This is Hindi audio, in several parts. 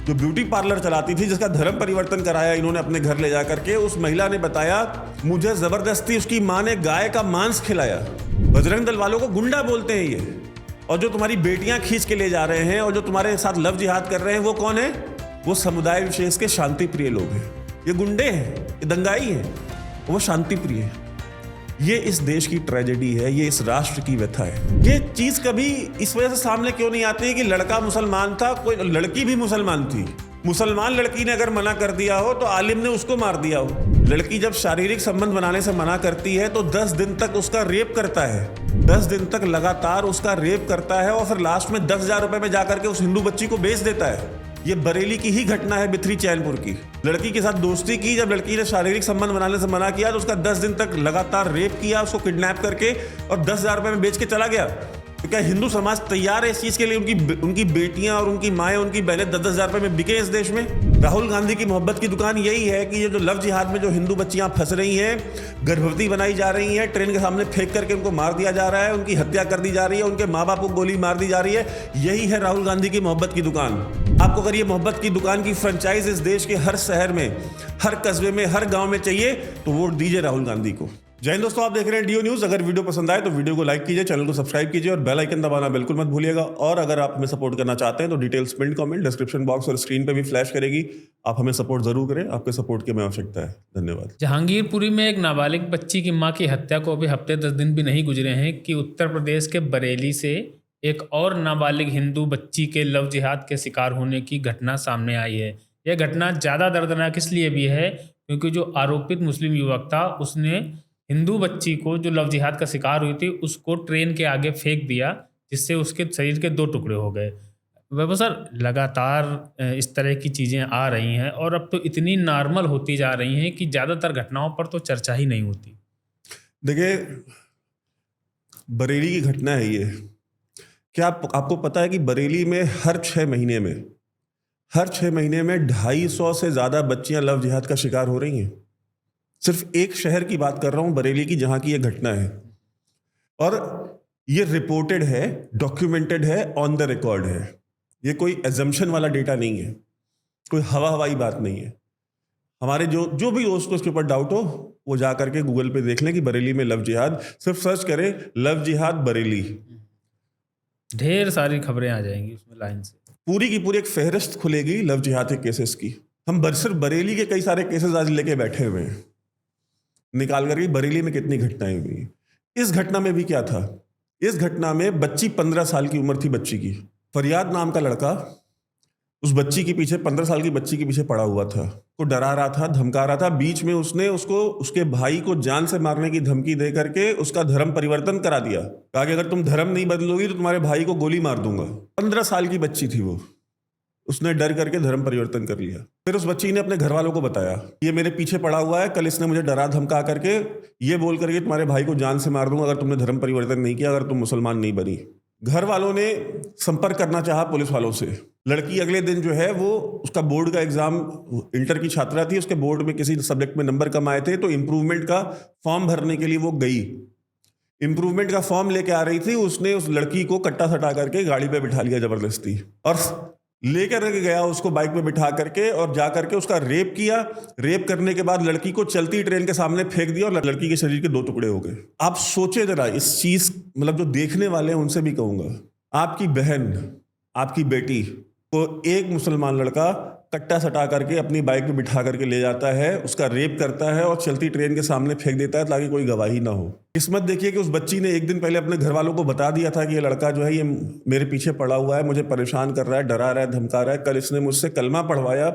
जो ब्यूटी पार्लर चलाती थी, जिसका धर्म परिवर्तन कराया इन्होंने अपने घर ले जा करके, उस महिला ने बताया मुझे जबरदस्ती उसकी माँ ने गाय का मांस खिलाया। बजरंग दल वालों को गुंडा बोलते हैं ये। और जो तुम्हारी बेटियां खींच के ले जा रहे हैं और जो तुम्हारे साथ लव जिहाद कर रहे हैं, वो कौन है? वो समुदाय विशेष के शांति प्रिय लोग हैं। ये गुंडे हैं, ये दंगाई हैं, वो शांति प्रिय है। ये इस देश की ट्रेजेडी है, ये इस राष्ट्र की व्यथा है। ये चीज कभी इस वजह से सामने क्यों नहीं आती है कि लड़का मुसलमान था, कोई लड़की भी मुसलमान थी। मुसलमान लड़की ने अगर मना कर दिया हो तो आलिम ने उसको मार दिया हो। लड़की जब शारीरिक संबंध बनाने से मना करती है तो 10 दिन तक उसका रेप करता है, 10 दिन तक लगातार उसका रेप करता है और फिर लास्ट में 10,000 रुपए में जाकर के उस हिंदू बच्ची को बेच देता है। ये बरेली की ही घटना है, बिथरी चैनपुर की। लड़की के साथ दोस्ती की, जब लड़की ने शारीरिक संबंध बनाने से मना किया तो उसका 10 दिन तक लगातार रेप किया, उसको किडनैप करके और 10,000 रुपए में बेच के चला गया। तो क्या हिंदू समाज तैयार है इस चीज के लिए? उनकी बेटियां और उनकी माएँ, उनकी बहनें 10,000 रुपए में बिके इस देश में? राहुल गांधी की मोहब्बत की दुकान यही है कि ये जो लव जिहाद में जो हिंदू बच्चियां फंस रही हैं, गर्भवती बनाई जा रही हैं, ट्रेन के सामने फेंक करके उनको मार दिया जा रहा है, उनकी हत्या कर दी जा रही है, उनके माँ बाप को गोली मार दी जा रही है, यही है राहुल गांधी की मोहब्बत की दुकान। आपको अगर ये मोहब्बत की दुकान की फ्रेंचाइज इस देश के हर शहर में, हर कस्बे में, हर गाँव में चाहिए तो वोट दीजिए राहुल गांधी को। जय हिंद दोस्तों, आप देख रहे हैं डीओ न्यूज़। अगर वीडियो पसंद आए तो वीडियो को लाइक कीजिए, चैनल को सब्सक्राइब कीजिए और बेल आइकन दबाना बिल्कुल मत भूलिएगा। और अगर आप हमें सपोर्ट करना चाहते हैं तो details pin comment, description box और स्क्रीन पे भी फ्लैश करेगी। आप हमें सपोर्ट जरूर करें, आपके सपोर्ट की हमें आवश्यकता है। धन्यवाद। जहांगीरपुरी में एक नाबालिग बच्ची की मां की हत्या को अभी हफ्ते 10 दिन भी नहीं गुजरे हैं कि उत्तर प्रदेश के बरेली से एक और नाबालिग हिंदू बच्ची के लव जिहाद के शिकार होने की घटना सामने आई है। यह घटना ज़्यादा दर्दनाक इसलिए भी है क्योंकि जो आरोपित मुस्लिम युवक था उसने हिंदू बच्ची को, जो लव जिहाद का शिकार हुई थी, उसको ट्रेन के आगे फेंक दिया, जिससे उसके शरीर के 2 टुकड़े हो गए। वह सर लगातार इस तरह की चीज़ें आ रही हैं और अब तो इतनी नॉर्मल होती जा रही हैं कि ज़्यादातर घटनाओं पर तो चर्चा ही नहीं होती। देखिए, बरेली की घटना है ये। क्या आपको पता है कि बरेली में हर 6 महीने में 250 से ज़्यादा बच्चियां लव जिहाद का शिकार हो रही हैं? सिर्फ एक शहर की बात कर रहा हूं, बरेली की, जहां की यह घटना है। और ये रिपोर्टेड है, डॉक्यूमेंटेड है, ऑन द रिकॉर्ड है। ये कोई एजम्पशन वाला डेटा नहीं है, कोई हवाई बात नहीं है। हमारे जो भी दोस्त को इसके ऊपर डाउट हो वो जा करके गूगल पे देख लें कि बरेली में लव जिहाद, सिर्फ सर्च करें लव जिहाद बरेली, ढेर सारी खबरें आ जाएंगी उसमें लाइन से। पूरी की पूरी एक फहरिस्त खुलेगी लव जिहाद के केसेस की। हम सिर्फ बरेली के कई सारे केसेस आज लेके बैठे हुए हैं, निकाल करके बरेली में कितनी घटनाएं हुई। इस घटना में भी क्या था? इस घटना में बच्ची 15 साल की उम्र थी बच्ची की। फरियाद नाम का लड़का उस बच्ची के पीछे, 15 साल की बच्ची के पीछे पड़ा हुआ था, को डरा रहा था, धमका रहा था। बीच में उसने उसको, उसके भाई को जान से मारने की धमकी दे करके उसका धर्म परिवर्तन करा दिया। कहा कि अगर तुम धर्म नहीं बदलोगी तो तुम्हारे भाई को गोली मार दूंगा। 15 साल की बच्ची थी वो, उसने डर करके धर्म परिवर्तन कर लिया। फिर उस बच्ची ने अपने घर वालों को बताया, ये मेरे पीछे पड़ा हुआ है, कल इसने मुझे डरा धमका करके ये बोल करके तुम्हारे भाई को जान से मार दूंगा अगर तुमने धर्म परिवर्तन नहीं किया, अगर तुम मुसलमान नहीं बनी। घर वालों ने संपर्क करना चाहा पुलिस वालों से। लड़की अगले दिन जो है वो, उसका बोर्ड का एग्जाम, इंटर की छात्रा थी, उसके बोर्ड में किसी सब्जेक्ट में नंबर कम आए थे तो इम्प्रूवमेंट का फॉर्म भरने के लिए वो गई। इम्प्रूवमेंट का फॉर्म लेके आ रही थी, उसने उस लड़की को कट्टा सटा करके गाड़ी पे बिठा लिया जबरदस्ती और लेकर गया उसको बाइक पे बिठा करके और जा करके उसका रेप किया। रेप करने के बाद लड़की को चलती ट्रेन के सामने फेंक दिया और लड़की के शरीर के 2 टुकड़े हो गए। आप सोचे जरा इस चीज, मतलब जो देखने वाले हैं उनसे भी कहूंगा, आपकी बहन, आपकी बेटी को एक मुसलमान लड़का कट्टा सटा करके अपनी बाइक पे बिठा करके ले जाता है, उसका रेप करता है और चलती ट्रेन के सामने फेंक देता है ताकि कोई गवाही ना हो। किस्मत देखिए कि उस बच्ची ने एक दिन पहले अपने घर वालों को बता दिया था कि ये लड़का जो है ये मेरे पीछे पड़ा हुआ है, मुझे परेशान कर रहा है, डरा रहा है, धमका रहा है, कल इसने मुझसे कलमा पढ़वाया,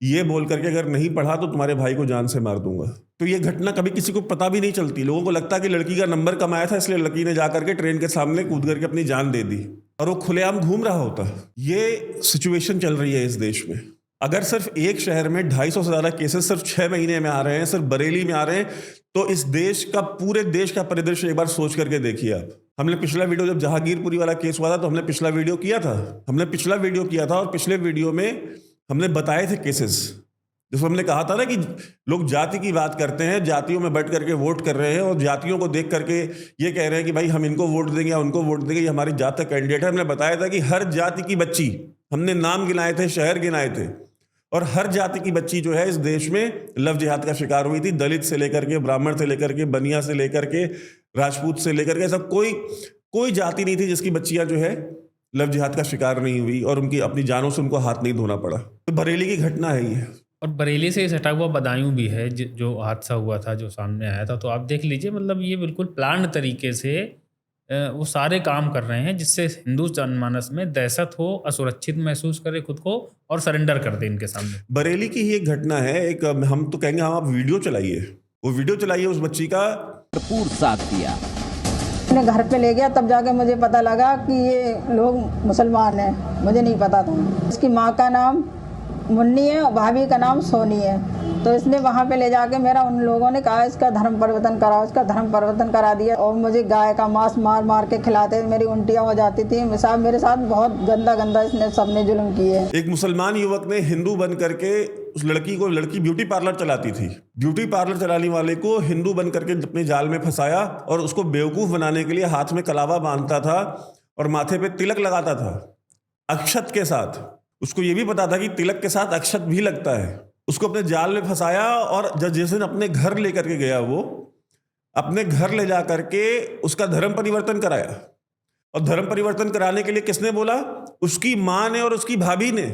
ये बोल करके अगर नहीं पढ़ा तो तुम्हारे भाई को जान से मार दूंगा। तो ये घटना कभी किसी को पता भी नहीं चलती। लोगों को लगता कि लड़की का नंबर कम आया था इसलिए लड़की ने जाकर के ट्रेन के सामने कूद करके अपनी जान दे दी और वो खुलेआम घूम रहा होता। ये सिचुएशन चल रही है इस देश में। अगर सिर्फ एक शहर में 250 से ज़्यादा केसेस सिर्फ 6 महीने में आ रहे हैं, सिर्फ बरेली में आ रहे हैं, तो इस देश का, पूरे देश का परिदृश्य एक बार सोच करके देखिए आप। हमने पिछला वीडियो, जब जहांगीरपुरी वाला केस हुआ था तो हमने पिछला वीडियो किया था और पिछले वीडियो में हमने बताए थे केसेस, जिसमें हमने कहा था ना कि लोग जाति की बात करते हैं, जातियों में बैठ करके वोट कर रहे हैं और जातियों को देख करके ये कह रहे हैं कि भाई हम इनको वोट देंगे या उनको वोट देंगे, ये हमारी जात का कैंडिडेट है। हमने बताया था कि हर जाति की बच्ची, हमने नाम गिनाए थे, शहर गिनाए थे, और हर जाति की बच्ची जो है इस देश में लव जिहाद का शिकार हुई थी। दलित से लेकर के, ब्राह्मण से लेकर के, बनिया से लेकर के, राजपूत से लेकर के, ऐसा कोई जाति नहीं थी जिसकी बच्चियां जो है लव जिहाद का शिकार नहीं हुई और उनकी अपनी जानों से उनको हाथ नहीं धोना पड़ा। तो बरेली की घटना है ये। और बरेली से सटा हुआ बदायूं भी है जो हादसा हुआ था, जो सामने आया था। तो आप देख लीजिए, मतलब ये बिल्कुल प्लान तरीके से वो सारे काम कर रहे हैं जिससे हिंदू जनमानस में दहशत हो, असुरक्षित महसूस करे खुद को और सरेंडर कर दे इनके सामने। बरेली की ही एक घटना है। एक हम तो कहेंगे, हम आप वीडियो चलाइए, वो वीडियो चलाइए उस बच्ची का। भरपूर साथ दिया। अपने घर पे ले गया, तब जाके मुझे पता लगा कि ये लोग मुसलमान हैं, मुझे नहीं पता था। इसकी माँ का नाम मुन्नी है और भाभी का नाम सोनी है। तो इसने वहाँ पे ले जाके मेरा उन लोगों ने कहा इसका धर्म परिवर्तन कराओ, इसका धर्म परिवर्तन करा दिया। और मुझे गाय का मांस मार मार के खिलाते, मेरी उल्टियाँ हो जाती थी। मेरे साथ बहुत गंदा इसने सबने जुल्म किए। एक मुसलमान युवक ने हिंदू बन करके उस लड़की ब्यूटी पार्लर चलाती थी, ब्यूटी पार्लर चलाने वाले को हिंदू बन करके अपने जाल में फंसाया और उसको बेवकूफ़ बनाने के लिए हाथ में कलावा बांधता था और माथे पे तिलक लगाता था अक्षत के साथ। उसको ये भी पता था कि तिलक के साथ अक्षत भी लगता है। उसको अपने जाल में फंसाया और जब जिस दिन अपने घर लेकर के गया, वो अपने घर ले जा करके उसका धर्म परिवर्तन कराया। और धर्म परिवर्तन कराने के लिए किसने बोला? उसकी माँ ने और उसकी भाभी ने।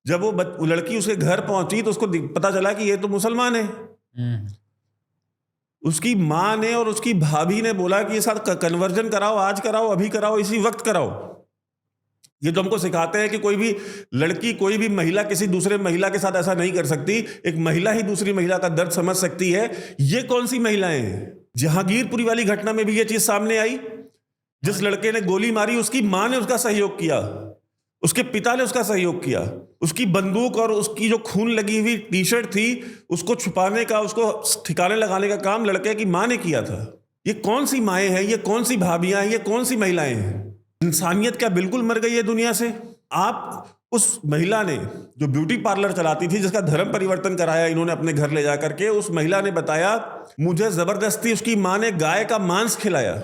जब वो लड़की उसके घर पहुंची तो उसको पता चला कि ये तो मुसलमान है। उसकी माँ ने और उसकी भाभी ने बोला कि ये साथ कन्वर्जन कराओ, आज कराओ, अभी कराओ, इसी वक्त कराओ। ये तो हमको सिखाते हैं कि कोई भी लड़की, कोई भी महिला किसी दूसरे महिला के साथ ऐसा नहीं कर सकती। एक महिला ही दूसरी महिला का दर्द समझ सकती है। ये कौन सी महिलाएं हैं? जहांगीरपुरी वाली घटना में भी ये चीज सामने आई। जिस लड़के ने गोली मारी, उसकी मां ने उसका सहयोग किया, उसके पिता ने उसका सहयोग किया। उसकी बंदूक और उसकी जो खून लगी हुई टी शर्ट थी, उसको छुपाने का, उसको ठिकाने लगाने का काम लड़के की मां ने किया था। ये कौन सी माएं हैं? ये कौन सी भाभियां हैं? ये कौन सी महिलाएं हैं? इंसानियत क्या बिल्कुल मर गई है दुनिया से? आप उस महिला ने जो ब्यूटी पार्लर चलाती थी, जिसका धर्म परिवर्तन कराया इन्होंने अपने घर ले जा करके, उस महिला ने बताया मुझे जबरदस्ती उसकी मां ने गाय का मांस खिलाया।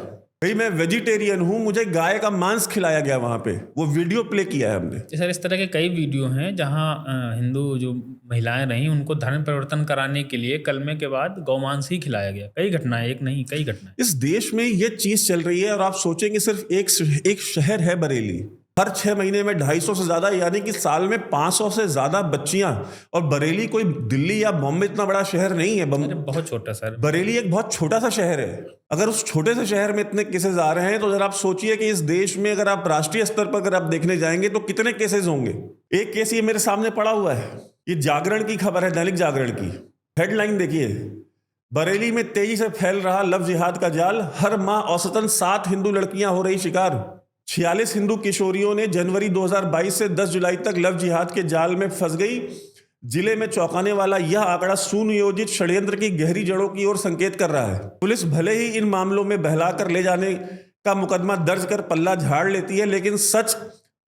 भाई मैं वेजिटेरियन हूं, मुझे गाय का मांस खिलाया गया। वहां पे वो वीडियो प्ले किया है हमने। सर, इस तरह के कई वीडियो हैं जहां हिंदू जो महिलाएं रहीं उनको धर्म परिवर्तन कराने के लिए कलमे के बाद गौमांस ही खिलाया गया। कई घटनाएं, एक नहीं कई घटनाएं इस देश में ये चीज चल रही है। और आप सोचेंगे सिर्फ एक शहर है बरेली, हर 6 महीने में 250 से ज्यादा, यानी कि साल में 500 से ज्यादा बच्चियां। और बरेली कोई दिल्ली या बॉम्बे इतना बड़ा शहर नहीं है। बहुत छोटा सर, बरेली एक बहुत छोटा सा शहर है। अगर उस छोटे से शहर में इतने केसेस आ रहे हैं तो जरा आप सोचिए कि इस देश में अगर आप राष्ट्रीय स्तर पर अगर आप देखने जाएंगे तो कितने केसेस होंगे। एक केस ये मेरे सामने पड़ा हुआ है, ये जागरण की खबर है, दैनिक जागरण की। हेडलाइन देखिए, बरेली में तेजी से फैल रहा लव जिहाद का जाल, हर माह औसतन 7 हिंदू लड़कियां हो रही शिकार। 46 हिंदू किशोरियों ने जनवरी 2022 से 10 जुलाई तक लव जिहाद के जाल में फंस गई। जिले में चौंकाने वाला यह आंकड़ा सुनियोजित षड्यंत्र की गहरी जड़ों की ओर संकेत कर रहा है। पुलिस भले ही इन मामलों में बहलाकर ले जाने का मुकदमा दर्ज कर पल्ला झाड़ लेती है, लेकिन सच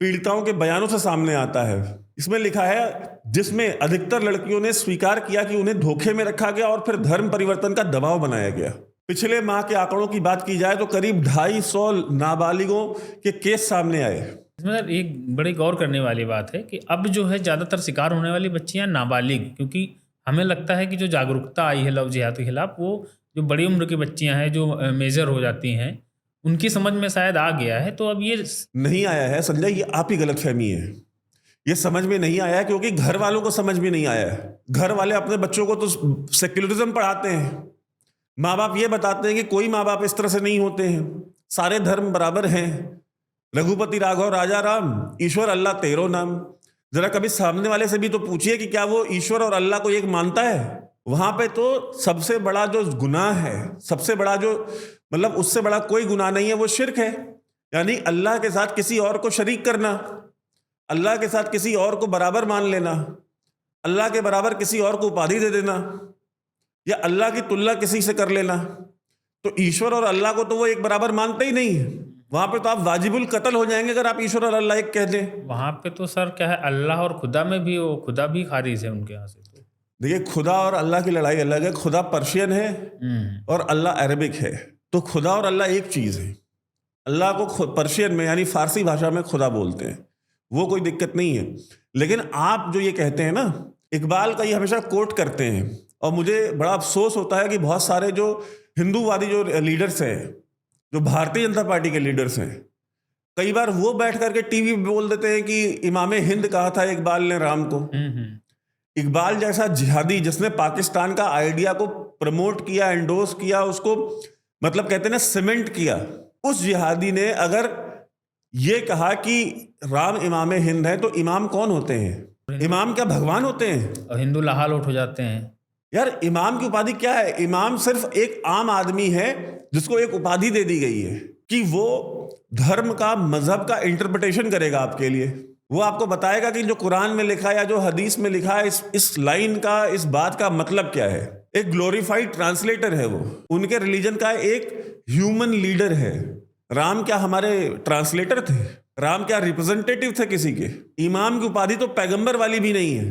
पीड़िताओं के बयानों से सामने आता है। इसमें लिखा है, जिसमें अधिकतर लड़कियों ने स्वीकार किया कि उन्हें धोखे में रखा गया और फिर धर्म परिवर्तन का दबाव बनाया गया। पिछले माह के आंकड़ों की बात की जाए तो करीब 250 नाबालिगों के केस सामने आए। इसमें एक बड़ी गौर करने वाली बात है कि अब जो है ज़्यादातर शिकार होने वाली बच्चियां नाबालिग, क्योंकि हमें लगता है कि जो जागरूकता आई है लव जिहाद के खिलाफ, वो जो बड़ी उम्र की बच्चियां हैं जो मेजर हो जाती हैं, उनकी समझ में शायद आ गया है। तो अब ये नहीं आया है संजय, ये आप ही गलतफहमी है। ये समझ में नहीं आया है क्योंकि घर वालों को समझ में नहीं आया है। घर वाले अपने बच्चों को तो सेक्युलरिज्म पढ़ाते हैं। माँ बाप ये बताते हैं कि कोई माँ बाप इस तरह से नहीं होते हैं, सारे धर्म बराबर हैं। रघुपति राघव राजा राम, ईश्वर अल्लाह तेरो नाम। जरा कभी सामने वाले से भी तो पूछिए कि क्या वो ईश्वर और अल्लाह को एक मानता है। वहां पे तो सबसे बड़ा जो गुनाह है, सबसे बड़ा जो मतलब उससे बड़ा कोई गुनाह नहीं है, वो शिर्क है। यानी अल्लाह के साथ किसी और को शरीक करना, अल्लाह के साथ किसी और को बराबर मान लेना, अल्लाह के बराबर किसी और को उपाधि दे देना, या अल्लाह की तुलना किसी से कर लेना। तो ईश्वर और अल्लाह को तो वो एक बराबर मानते ही नहीं है। वहां पे तो आप वाजिबुल कत्ल हो जाएंगे अगर आप ईश्वर और अल्लाह एक कह दें। वहां पे तो सर क्या है, अल्लाह और खुदा में भी वो खुदा भी खारिज है उनके यहाँ से। तो देखिए, खुदा और अल्लाह की लड़ाई अलग है। खुदा पर्शियन है और अल्लाह अरबिक है। तो खुदा और अल्लाह एक चीज है। अल्लाह को पर्शियन में यानी फारसी भाषा में खुदा बोलते हैं, वो कोई दिक्कत नहीं है। लेकिन आप जो ये कहते हैं ना, इकबाल का ये हमेशा कोट करते हैं, और मुझे बड़ा अफसोस होता है कि बहुत सारे जो हिंदूवादी जो लीडर्स हैं, जो भारतीय जनता पार्टी के लीडर्स हैं, कई बार वो बैठ करके टीवी पे बोल देते हैं कि इमाम हिंद कहा था इकबाल ने राम को। इकबाल जैसा जिहादी जिसने पाकिस्तान का आइडिया को प्रमोट किया, एंडोर्स किया, उसको मतलब कहते हैं ना सीमेंट किया, उस जिहादी ने अगर ये कहा कि राम इमाम हिंद है, तो इमाम कौन होते हैं? इमाम क्या भगवान होते हैं? और हिंदू लाल उठ हो जाते हैं। यार इमाम की उपाधि क्या है? इमाम सिर्फ एक आम आदमी है जिसको एक उपाधि दे दी गई है कि वो धर्म का, मजहब का इंटरप्रिटेशन करेगा आपके लिए। वो आपको बताएगा कि जो कुरान में लिखा है या जो हदीस में लिखा है, इस लाइन का, इस बात का मतलब क्या है। एक ग्लोरीफाइड ट्रांसलेटर है वो, उनके रिलीजन का एक ह्यूमन लीडर है। राम क्या हमारे ट्रांसलेटर थे? राम क्या रिप्रेजेंटेटिव थे किसी के? इमाम की उपाधि तो पैगंबर वाली भी नहीं है,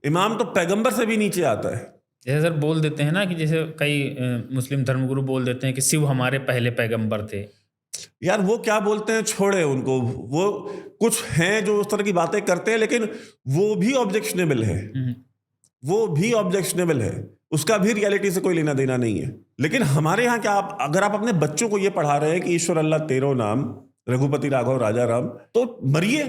इमाम तो पैगंबर से भी नीचे आता है। जैसे सर बोल देते हैं ना कि जैसे कई मुस्लिम धर्मगुरु बोल देते हैं कि शिव हमारे पहले पैगंबर थे। यार वो क्या बोलते हैं, छोड़े उनको। वो कुछ हैं जो उस तरह की बातें करते हैं, लेकिन वो भी ऑब्जेक्शनेबल है, वो भी ऑब्जेक्शनेबल है, उसका भी रियलिटी से कोई लेना देना नहीं है। लेकिन हमारे यहाँ क्या, आप अगर आप अपने बच्चों को ये पढ़ा रहे हैं कि ईश्वर अल्लाह तेरो नाम, रघुपति राघव राजा राम, तो मरिए,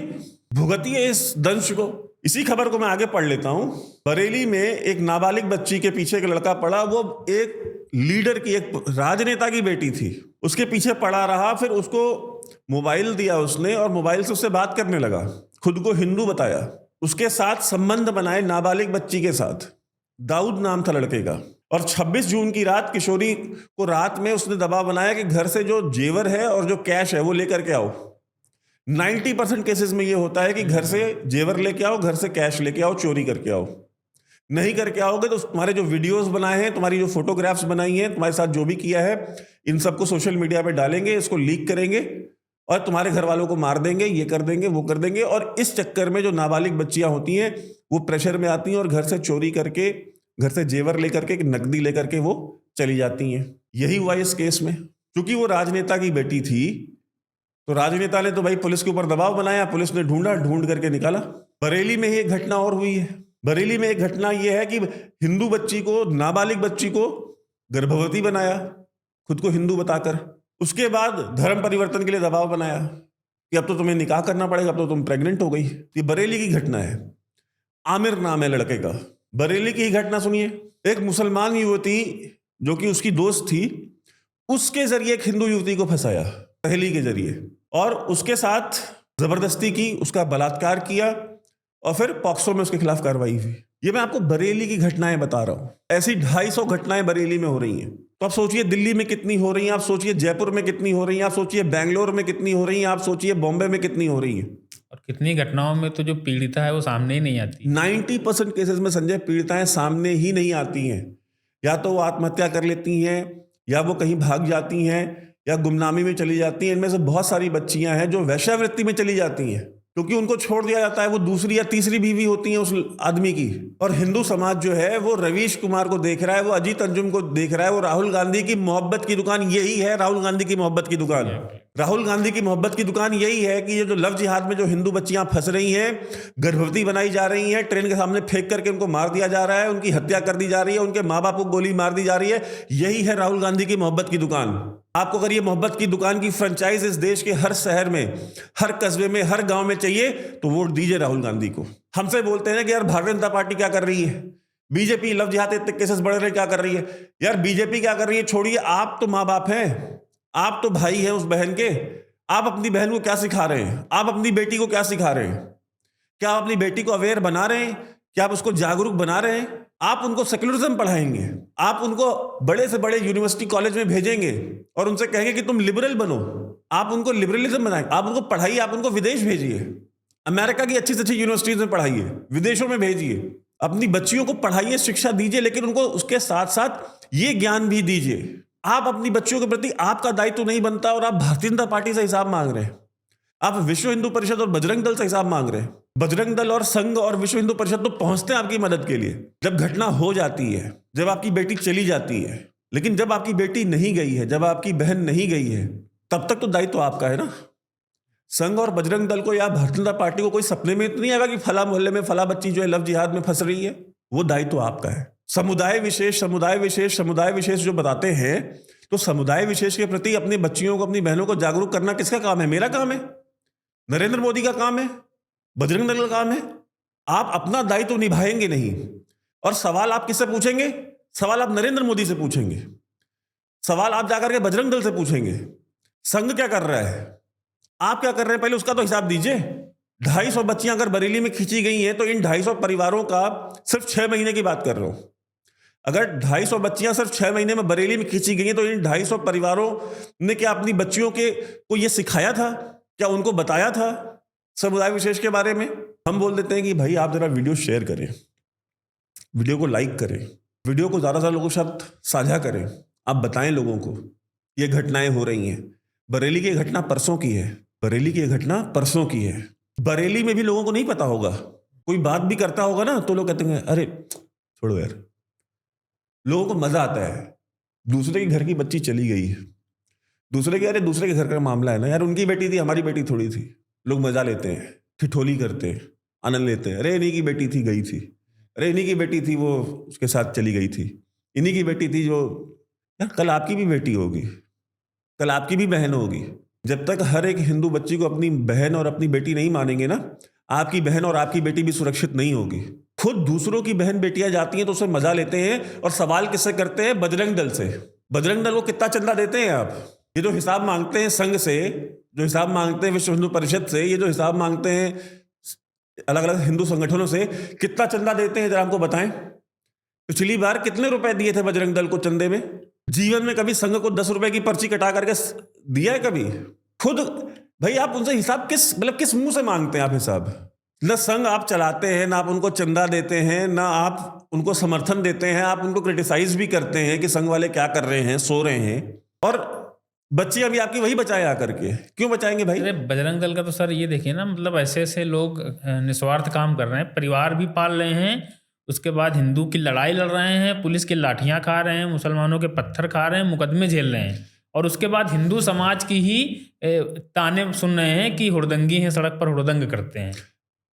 भुगतिए इस दंश को। इसी खबर को मैं आगे पढ़ लेता हूं। बरेली में एक नाबालिग बच्ची के पीछे एक लड़का पड़ा, वो एक लीडर की, एक राजनेता की बेटी थी, उसके पीछे पड़ा रहा, फिर उसको मोबाइल दिया उसने और मोबाइल से उससे बात करने लगा, खुद को हिंदू बताया, उसके साथ संबंध बनाए नाबालिग बच्ची के साथ। दाऊद नाम था लड़के का। और 26 जून की रात किशोरी को रात में उसने दबाव बनाया कि घर से जो जेवर है और जो कैश है वो लेकर के आओ। 90% केसेस में ये होता है कि घर से जेवर लेके आओ, घर से कैश लेके आओ, चोरी करके आओ। नहीं करके आओगे तो तुम्हारे जो वीडियोस बनाए हैं, तुम्हारी जो फोटोग्राफ्स बनाई हैं, तुम्हारे साथ जो भी किया है, इन सबको सोशल मीडिया पे डालेंगे, इसको लीक करेंगे और तुम्हारे घर वालों को मार देंगे, ये कर देंगे, वो कर देंगे। और इस चक्कर में जो नाबालिग बच्चियां होती हैं वो प्रेशर में आती हैं और घर से चोरी करके, घर से जेवर लेकर के, नकदी लेकर के वो चली जाती हैं। यही हुआ इस केस में। क्योंकि वो राजनेता की बेटी थी, तो राजनेता ने तो भाई पुलिस के ऊपर दबाव बनाया, पुलिस ने ढूंढा, ढूंढ करके निकाला। बरेली में ही एक घटना और हुई है। बरेली में एक घटना यह है कि हिंदू बच्ची को, नाबालिग बच्ची को गर्भवती बनाया, खुद को हिंदू बताकर। उसके बाद धर्म परिवर्तन के लिए दबाव बनाया कि अब तो तुम्हें निकाह करना पड़ेगा, अब तो तुम प्रेग्नेंट हो गई। ये बरेली की घटना है। आमिर नाम है लड़के का। बरेली की ही घटना सुनिए। एक मुसलमान युवती जो कि उसकी दोस्त थी, उसके जरिए एक हिंदू युवती को फंसाया, सहेली के जरिए, और उसके साथ जबरदस्ती की, उसका बलात्कार किया और फिर पॉक्सो में उसके खिलाफ कार्रवाई हुई। ये मैं आपको बरेली की घटनाएं बता रहा हूं। ऐसी 250 घटनाएं बरेली में हो रही हैं। तो आप सोचिए दिल्ली में कितनी हो रही हैं, आप सोचिए जयपुर में कितनी हो रही हैं, आप सोचिए बेंगलोर में कितनी हो रही हैं, आप सोचिए बॉम्बे में कितनी हो रही हैं। और कितनी घटनाओं में तो जो पीड़िता है वो सामने ही नहीं आती। 90% केसेस में संजय पीड़िताएं सामने ही नहीं आती हैं। या तो वो आत्महत्या कर लेती हैं, या वो कहीं भाग जाती हैं, या गुमनामी में चली जाती हैं। इनमें से बहुत सारी बच्चियां हैं जो वैश्यावृत्ति में चली जाती हैं, क्योंकि उनको छोड़ दिया जाता है। वो दूसरी या तीसरी बीवी होती हैं उस आदमी की। और हिंदू समाज जो है वो रवीश कुमार को देख रहा है, वो अजीत अंजुम को देख रहा है, वो राहुल गांधी की मोहब्बत की दुकान यही है। राहुल गांधी की मोहब्बत की दुकान, राहुल गांधी की मोहब्बत की दुकान यही है कि ये जो लव जिहाद में जो हिंदू बच्चियां फंस रही हैं, गर्भवती बनाई जा रही हैं, ट्रेन के सामने फेंक करके उनको मार दिया जा रहा है, उनकी हत्या कर दी जा रही है, उनके माँ बाप को गोली मार दी जा रही है, यही है राहुल गांधी की मोहब्बत की दुकान। आपको अगर ये मोहब्बत की दुकान की फ्रेंचाइज इस देश के हर शहर में, हर कस्बे में, हर गांव में चाहिए तो वोट दीजिए राहुल गांधी को। हमसे बोलते हैं कि यार भारतीय जनता पार्टी क्या कर रही है, बीजेपी लव जिहाद इतने केसेस बढ़ रहे, क्या कर रही है। यार बीजेपी क्या कर रही है छोड़िए, आप तो माँ बाप हैं, आप तो भाई हैं उस बहन के। आप अपनी बहन को क्या सिखा रहे हैं, आप अपनी बेटी को क्या सिखा रहे हैं? क्या आप अपनी बेटी को अवेयर बना रहे हैं? क्या आप उसको जागरूक बना रहे हैं? आप उनको सेक्युलरिज्म पढ़ाएंगे, आप उनको बड़े से बड़े यूनिवर्सिटी कॉलेज में भेजेंगे और उनसे कहेंगे कि तुम लिबरल बनो। आप उनको लिबरलिज्म बनाएंगे, आप उनको पढ़ाइए, आप उनको विदेश भेजिए, अमेरिका की अच्छी से अच्छी यूनिवर्सिटीज में पढ़ाइए, विदेशों में भेजिए, अपनी बच्चियों को पढ़ाइए, शिक्षा दीजिए, लेकिन उनको उसके साथ साथ ये ज्ञान भी दीजिए। आप अपनी बच्चियों के प्रति आपका दायित्व तो नहीं बनता और आप भारतीय जनता पार्टी से हिसाब मांग रहे हैं। आप विश्व हिंदू परिषद और बजरंग दल से हिसाब मांग रहे हैं। बजरंग दल और संघ और विश्व हिंदू परिषद तो पहुंचते हैं आपकी मदद के लिए जब घटना हो जाती है, जब आपकी बेटी चली जाती है। लेकिन जब आपकी बेटी नहीं गई है, जब आपकी बहन नहीं गई है, तब तक तो दायित्व आपका है ना। संघ और बजरंग दल को या भारतीय जनता पार्टी को कोई सपने में नहीं आएगा कि फला मोहल्ले में फला बच्ची जो है लव जिहाद में फंस रही है। वो दायित्व आपका है। समुदाय विशेष जो बताते हैं, तो समुदाय विशेष के प्रति अपनी बच्चियों को, अपनी बहनों को जागरूक करना किसका काम है? मेरा काम है, नरेंद्र मोदी का काम है, बजरंग दल का काम है। आप अपना दायित्व निभाएंगे नहीं, और सवाल आप किससे पूछेंगे? सवाल आप नरेंद्र मोदी से पूछेंगे, सवाल आप जाकर के बजरंग दल से पूछेंगे। संघ क्या कर रहा है, आप क्या कर रहे हैं, पहले उसका तो हिसाब दीजिए। 250 बच्चियां अगर बरेली में खींची गई हैं, तो इन 250 परिवारों का सिर्फ 6 महीने की बात कर रहा हूं। अगर 250 बच्चियां सिर्फ 6 महीने में बरेली में खींची गई हैं, तो इन 250 परिवारों ने क्या अपनी बच्चियों को यह सिखाया था? क्या उनको बताया था समुदाय विशेष के बारे में? हम बोल देते हैं कि भाई आप जरा वीडियो शेयर करें, वीडियो को लाइक करें, वीडियो को ज़्यादा से ज़्यादा लोगों के साथ साझा करें। आप बताएं लोगों को ये घटनाएं हो रही हैं। बरेली की घटना परसों की है, बरेली की घटना परसों की है। बरेली में भी लोगों को नहीं पता होगा, कोई बात भी करता होगा ना, तो लोग कहते हैं अरे छोड़ो यार। लोगों को मजा आता है, दूसरे के घर की बच्ची चली गई है, दूसरे के घर का मामला है ना यार, उनकी बेटी थी, हमारी बेटी थोड़ी थी। लोग मजा लेते हैं, ठिठोली करते हैं, आनंद लेते हैं। अरे इन्हीं की बेटी थी, गई थी, अरे इन्हीं की बेटी थी, वो उसके साथ चली गई थी, इन्हीं की बेटी थी जो। यार कल आपकी भी बेटी होगी, कल आपकी भी बहन होगी। जब तक हर एक हिंदू बच्ची को अपनी बहन और अपनी बेटी नहीं मानेंगे ना, आपकी बहन और आपकी बेटी भी सुरक्षित नहीं होगी। खुद दूसरों की बहन बेटियां जाती हैं तो उससे मजा लेते हैं, और सवाल किससे करते हैं? बजरंग दल से। बजरंग दल को कितना चंदा देते हैं आप? ये जो हिसाब मांगते हैं संघ से, जो हिसाब मांगते हैं विश्व हिंदू परिषद से, ये जो हिसाब मांगते हैं अलग अलग हिंदू संगठनों से, कितना चंदा देते हैं जरा हमको बताएं। पिछली बार कितने रुपए दिए थे बजरंग दल को चंदे में? जीवन में कभी संघ को 10 रुपए की पर्ची कटा करके दिया है कभी? खुद भाई आप उनसे हिसाब किस मुंह से मांगते हैं आप हिसाब? न संघ आप चलाते हैं, ना आप उनको चंदा देते हैं, ना आप उनको समर्थन देते हैं। आप उनको क्रिटिसाइज भी करते हैं कि संघ वाले क्या कर रहे हैं, सो रहे हैं। और बच्ची अभी आपकी वही बचाए आकर के, क्यों बचाएंगे भाई? अरे बजरंग दल का तो सर ये देखिए ना, मतलब ऐसे ऐसे लोग निस्वार्थ काम कर रहे हैं, परिवार भी पाल रहे हैं, उसके बाद हिंदू की लड़ाई लड़ रहे हैं, पुलिस की लाठियां खा रहे हैं, मुसलमानों के पत्थर खा रहे हैं, मुकदमे झेल रहे हैं, और उसके बाद हिंदू समाज की ही ताने सुन रहे हैं कि हुड़दंगी हैं, सड़क पर हुड़दंग करते हैं।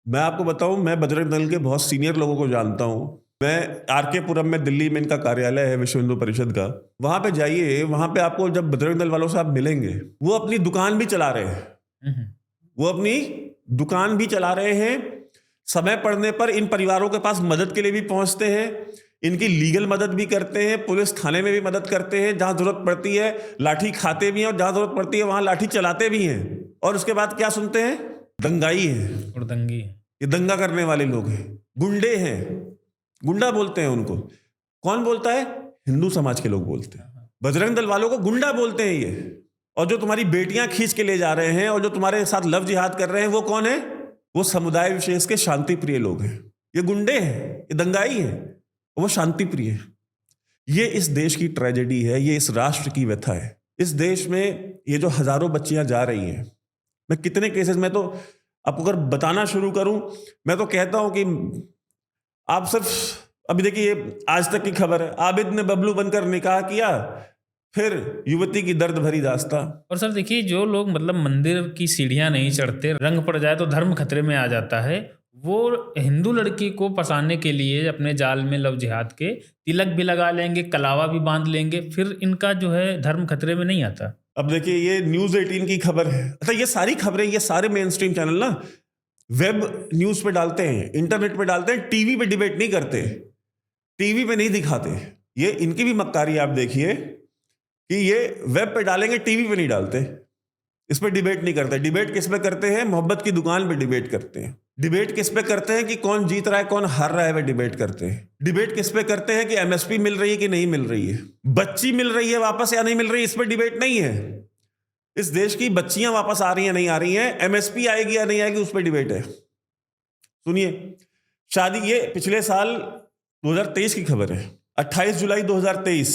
मैं आपको बताऊं, मैं बजरंग दल के बहुत सीनियर लोगों को जानता हूं। मैं आरके पुरम में, दिल्ली में इनका कार्यालय है विश्व हिंदू परिषद का, वहां पे जाइए, वहां पे आपको जब बजरंग दल वालों से आप मिलेंगे, वो अपनी दुकान भी चला रहे हैं, वो अपनी दुकान भी चला रहे हैं। समय पड़ने पर इन परिवारों के पास मदद के लिए भी पहुंचते हैं, इनकी लीगल मदद भी करते हैं, पुलिस थाने में भी मदद करते हैं, जहां जरूरत पड़ती है लाठी खाते भी हैं, और जहां जरूरत पड़ती है वहां लाठी चलाते भी हैं। और उसके बाद क्या सुनते हैं? दंगाई है, हुड़दंगी, ये दंगा करने वाले लोग हैं, गुंडे हैं, गुंडा बोलते हैं उनको। कौन बोलता है? हिंदू समाज के लोग बोलते हैं। बजरंग दल वालों को गुंडा बोलते हैं ये। और जो तुम्हारी बेटियां खींच के ले जा रहे हैं और जो तुम्हारे साथ लव जिहाद कर रहे हैं, वो कौन है? वो समुदाय विशेष के शांति प्रिय लोग हैं। ये गुंडे हैं, ये दंगाई हैं, वो शांति प्रिय है। ये इस देश की ट्रेजेडी है, ये इस राष्ट्र की व्यथा है। इस देश में ये जो हजारों बच्चियां जा रही हैं, मैं कितने केसेस में तो आपको अगर बताना शुरू करूं, मैं तो कहता हूं कि आप सिर्फ अभी देखिए, आज तक की खबर है, आबिद ने बबलू बनकर निकाह किया, फिर युवती की दर्द भरी दास्तां। और सर देखिए, जो लोग मतलब मंदिर की सीढ़ियां नहीं चढ़ते, रंग पड़ जाए तो धर्म खतरे में आ जाता है, वो हिंदू लड़की को फंसाने के लिए अपने जाल में लव जिहाद के तिलक भी लगा लेंगे, कलावा भी बांध लेंगे, फिर इनका जो है धर्म खतरे में नहीं आता। अब देखिए, ये न्यूज़ 18 की खबर है। अच्छा, ये सारी खबरें, ये सारे मेन स्ट्रीम चैनल ना वेब न्यूज़ पे डालते हैं, इंटरनेट पे डालते हैं, टीवी पे डिबेट नहीं करते, टीवी पे नहीं दिखाते। ये इनकी भी मक्कारी आप देखिए कि ये वेब पे डालेंगे, टीवी पे नहीं डालते, इस पे डिबेट नहीं करते। डिबेट किस पे करते हैं? मोहब्बत की दुकान पे डिबेट करते हैं। डिबेट किस पे करते हैं कि कौन जीत रहा है, कौन हार रहा है, वे डिबेट करते हैं। डिबेट किस पे करते हैं कि एमएसपी मिल रही है कि नहीं मिल रही है, बच्ची मिल रही है वापस या नहीं मिल रही है, इस पे डिबेट नहीं है। इस देश की बच्चियां वापस आ रही हैं नहीं आ रही हैं, एमएसपी आएगी या नहीं आएगी, उस पर डिबेट है। सुनिए, शादी, ये पिछले साल 2023 की खबर है, 28 जुलाई 2023।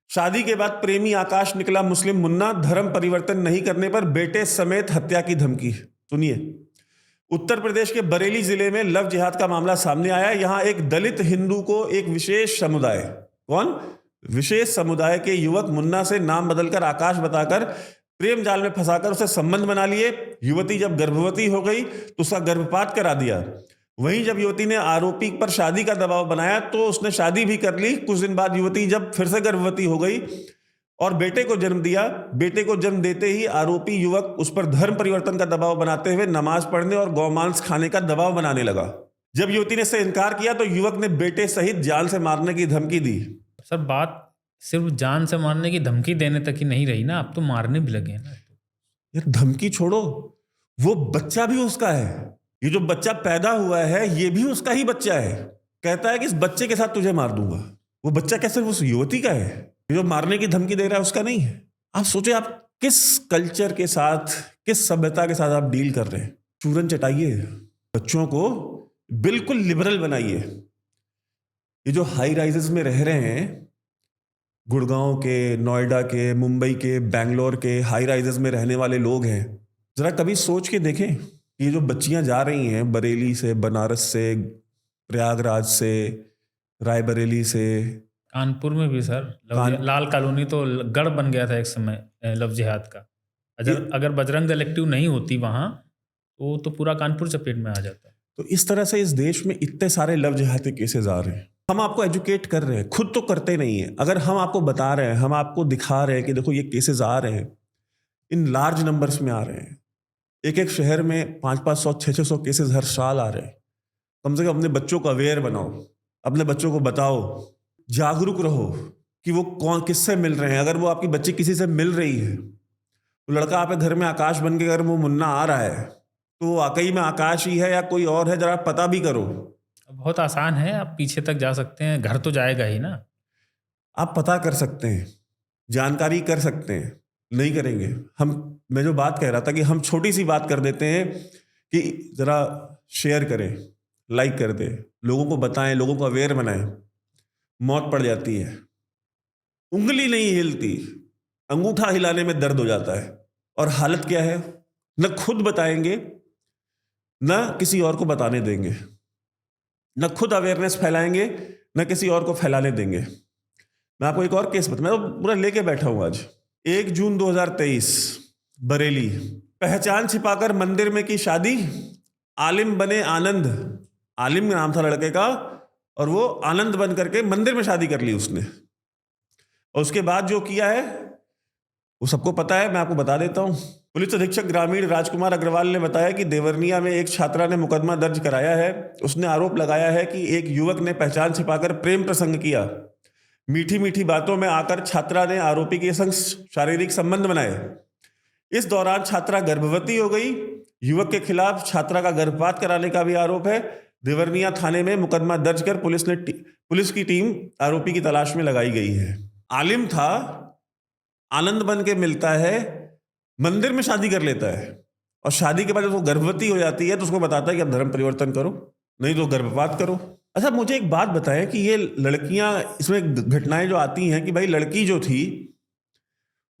शादी के बाद प्रेमी आकाश निकला मुस्लिम मुन्ना, धर्म परिवर्तन नहीं करने पर बेटे समेत हत्या की धमकी। सुनिए, उत्तर प्रदेश के बरेली जिले में लव जिहाद का मामला सामने आया। यहां एक दलित हिंदू को एक विशेष समुदाय, कौन? विशेष समुदाय के युवक मुन्ना से नाम बदलकर आकाश बताकर प्रेम जाल में फंसाकर उसे संबंध बना लिए। युवती जब गर्भवती हो गई तो उसका गर्भपात करा दिया। वहीं जब युवती ने आरोपी पर शादी का दबाव बनाया तो उसने शादी भी कर ली। कुछ दिन बाद युवती जब फिर से गर्भवती हो गई और बेटे को जन्म दिया। बेटे को जन्म देते ही आरोपी युवक उस पर धर्म परिवर्तन का दबाव बनाते हुए नमाज पढ़ने और गौमांस खाने का दबाव बनाने लगा। जब युवती ने इससे इनकार किया तो युवक ने बेटे सहित जान से मारने की धमकी दी। सर बात सिर्फ जान से मारने की धमकी देने तक ही नहीं रही ना, अब तो मारने भी लगे हैं ना। यार धमकी छोड़ो, वो बच्चा भी उसका है। ये जो बच्चा पैदा हुआ है ये भी उसका ही बच्चा है। कहता है कि इस बच्चे के साथ तुझे मार दूंगा। वो बच्चा क्या सिर्फ उस युवती का है? ये जो मारने की धमकी दे रहा है उसका नहीं है। आप सोचे आप किस कल्चर के साथ, किस सभ्यता के साथ आप डील कर रहे हैं। चूरन चटाइए, बच्चों को बिल्कुल लिबरल बनाइए। ये जो हाई राइजेस में रह रहे हैं, गुड़गांव के, नोएडा के, मुंबई के, बैंगलोर के हाई राइजेस में रहने वाले लोग हैं, जरा कभी सोच के देखें कि ये जो बच्चियां जा रही हैं बरेली से, बनारस से, प्रयागराज से, रायबरेली से, कानपुर में भी सर लाल कॉलोनी तो गढ़ बन गया था एक समय लव जिहाद का। अगर बजरंग दल एक्टिव नहीं होती वहां तो पूरा कानपुर चपेट में आ जाता। तो इस तरह से इस देश में इतने सारे लव जिहाद के केसेस आ रहे हैं। हम आपको एजुकेट कर रहे हैं, खुद तो करते नहीं है। अगर हम आपको बता रहे हैं, हम आपको दिखा रहे हैं कि देखो ये केसेस आ रहे हैं, इन लार्ज नंबर्स में आ रहे हैं। एक एक शहर में 500-500, 600 केसेस हर साल आ रहे हैं। कम से कम अपने बच्चों को अवेयर बनाओ, अपने बच्चों को बताओ, जागरूक रहो कि वो कौन किससे मिल रहे हैं। अगर वो आपकी बच्ची किसी से मिल रही है, तो लड़का आपके घर में आकाश बन के अगर वो मुन्ना आ रहा है तो वो वाकई में आकाश ही है या कोई और है, जरा पता भी करो। बहुत आसान है, आप पीछे तक जा सकते हैं, घर तो जाएगा ही ना। आप पता कर सकते हैं, जानकारी कर सकते हैं, नहीं करेंगे। मैं जो बात कह रहा था कि हम छोटी सी बात कर देते हैं कि जरा शेयर करें, लाइक कर दें, लोगों को बताएं, लोगों को अवेयर बनाएं, मौत पड़ जाती है। उंगली नहीं हिलती, अंगूठा हिलाने में दर्द हो जाता है। और हालत क्या है, न खुद बताएंगे न किसी और को बताने देंगे, न खुद अवेयरनेस फैलाएंगे न किसी और को फैलाने देंगे। मैं आपको एक और केस मैं तो पूरा लेके बैठा हूं आज। 1 जून 2023 बरेली, पहचान छिपाकर मंदिर में की शादी, आलिम बने आनंद। आलिम नाम था लड़के का और वो आनंद बन करके मंदिर में शादी कर ली उसने। और उसके बाद जो किया है वो सबको पता है, मैं आपको बता देता हूं। पुलिस अधीक्षक ग्रामीण राजकुमार अग्रवाल ने बताया कि देवरनिया में एक छात्रा ने मुकदमा दर्ज कराया है। उसने आरोप लगाया है कि एक युवक ने पहचान छिपाकर प्रेम प्रसंग किया। मीठी मीठी बातों में आकर छात्रा ने आरोपी के संग शारीरिक संबंध बनाए। इस दौरान छात्रा गर्भवती हो गई। युवक के खिलाफ छात्रा का गर्भपात कराने का भी आरोप है। देवरनिया थाने में मुकदमा दर्ज कर पुलिस की टीम आरोपी की तलाश में लगाई गई है। आलिम था, आनंद बन के मिलता है, मंदिर में शादी कर लेता है और शादी के बाद जब वो गर्भवती हो जाती है तो उसको बताता है कि अब धर्म परिवर्तन करो, नहीं तो गर्भपात करो। अच्छा, मुझे एक बात बताएं कि ये लड़कियां, इसमें घटनाएं जो आती हैं कि भाई लड़की जो थी